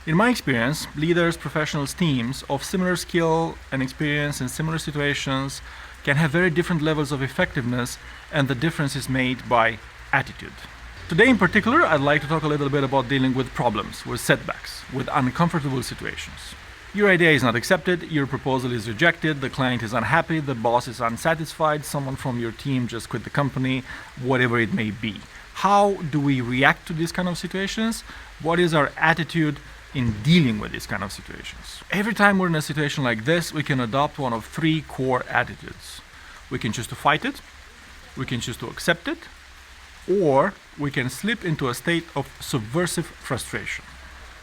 In my experience, leaders, professionals, teams of similar skill and experience in similar situations can have very different levels of effectiveness, and the difference is made by attitude. Today in particular, I'd like to talk a little bit about dealing with problems, with setbacks, with uncomfortable situations. Your idea is not accepted, your proposal is rejected, the client is unhappy, the boss is unsatisfied, someone from your team just quit the company, whatever it may be. How do we react to these kind of situations? What is our attitude in dealing with these kind of situations? Every time we're in a situation like this, we can adopt one of three core attitudes. We can choose to fight it, we can choose to accept it, or we can slip into a state of subversive frustration.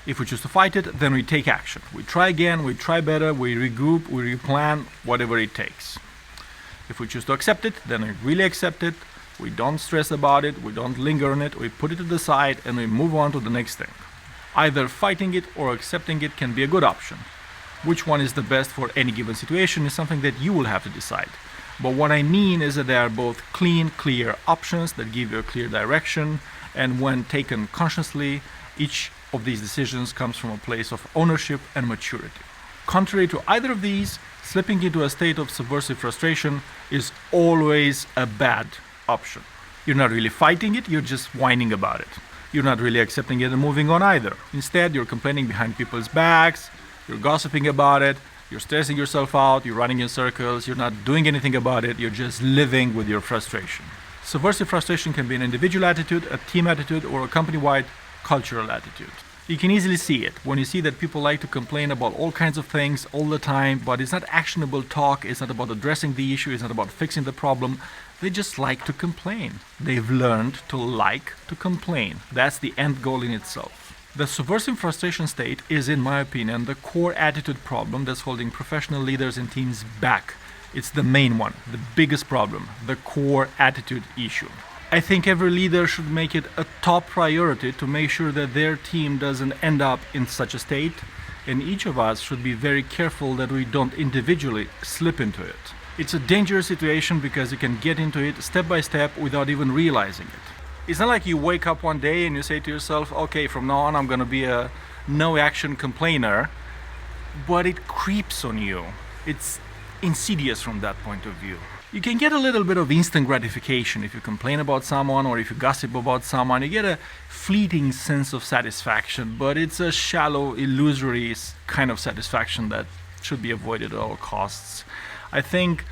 If we choose to fight it, then we take action. We try again, we try better, we regroup, we replan, whatever it takes. If we choose to accept it, then we really accept it. We don't stress about it, we don't linger on it, we put it to the side and we move on to the next thing. Either fighting it or accepting it can be a good option. Which one is the best for any given situation is something that you will have to decide. But what I mean is that they are both clean, clear options that give you a clear direction, and when taken consciously, each of these decisions comes from a place of ownership and maturity. Contrary to either of these, slipping into a state of subversive frustration is always a bad option. You're not really fighting it, you're just whining about it. You're not really accepting it and moving on either. Instead, you're complaining behind people's backs, you're gossiping about it, you're stressing yourself out, you're running in circles, you're not doing anything about it, you're just living with your frustration. Subversive frustration can be an individual attitude, a team attitude, or a company-wide cultural attitude. You can easily see it when you see that people like to complain about all kinds of things all the time, but it's not actionable talk, it's not about addressing the issue, it's not about fixing the problem. They just like to complain. They've learned to like to complain. That's the end goal in itself. The subversive frustration state is, in my opinion, the core attitude problem that's holding professional leaders and teams back. It's the main one, the biggest problem, the core attitude issue. I think every leader should make it a top priority to make sure that their team doesn't end up in such a state, and each of us should be very careful that we don't individually slip into it. It's a dangerous situation because you can get into it step by step without even realizing it. It's not like you wake up one day and you say to yourself, okay, from now on I'm going to be a no-action complainer, but it creeps on you. It's insidious from that point of view. You can get a little bit of instant gratification if you complain about someone or if you gossip about someone. You get a fleeting sense of satisfaction, but it's a shallow, illusory kind of satisfaction that should be avoided at all costs. I think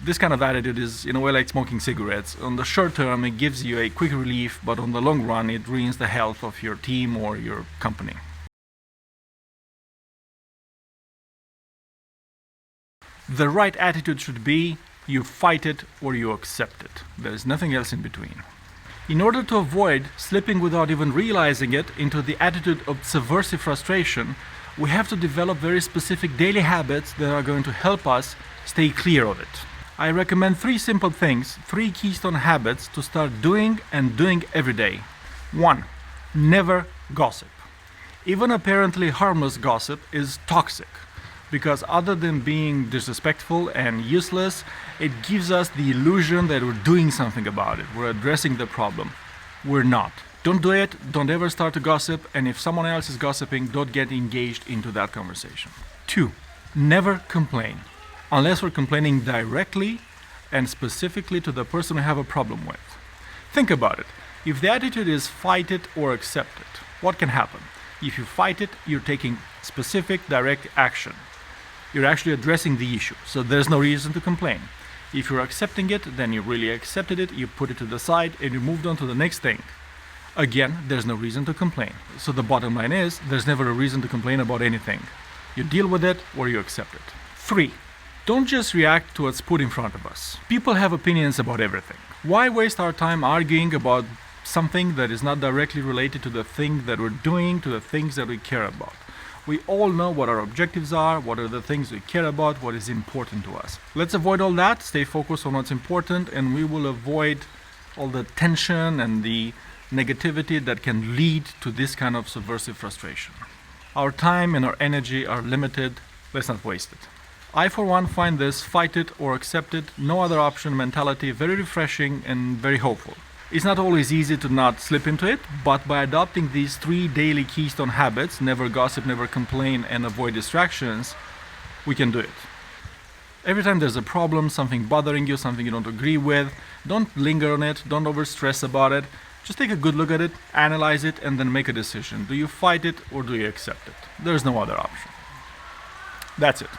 this kind of attitude is in a way like smoking cigarettes. On the short term, it gives you a quick relief, but on the long run, it ruins the health of your team or your company. The right attitude should be you fight it or you accept it. There is nothing else in between. In order to avoid slipping without even realizing it into the attitude of subversive frustration, we have to develop very specific daily habits that are going to help us stay clear of it. I recommend three simple things, three keystone habits to start doing and doing every day. 1. Never gossip. Even apparently harmless gossip is toxic, because other than being disrespectful and useless, it gives us the illusion that we're doing something about it, we're addressing the problem. We're not. Don't do it, don't ever start to gossip, and if someone else is gossiping, don't get engaged into that conversation. 2. Never complain, unless we're complaining directly and specifically to the person we have a problem with. Think about it. If the attitude is fight it or accept it, what can happen? If you fight it, you're taking specific, direct action. You're actually addressing the issue, so there's no reason to complain. If you're accepting it, then you really accepted it, you put it to the side, and you moved on to the next thing. Again, there's no reason to complain. So the bottom line is, there's never a reason to complain about anything. You deal with it or you accept it. 3. Don't just react to what's put in front of us. People have opinions about everything. Why waste our time arguing about something that is not directly related to the thing that we're doing, to the things that we care about? We all know what our objectives are, what are the things we care about, what is important to us. Let's avoid all that, stay focused on what's important, and we will avoid all the tension and the negativity that can lead to this kind of subversive frustration. Our time and our energy are limited, let's not waste it. I, for one, find this fight it or accept it, no other option mentality very refreshing and very hopeful. It's not always easy to not slip into it, but by adopting these 3 daily keystone habits, never gossip, never complain, and avoid distractions, we can do it. Every time there's a problem, something bothering you, something you don't agree with, don't linger on it, don't overstress about it. Just take a good look at it, analyze it, and then make a decision. Do you fight it or do you accept it? There's no other option. That's it.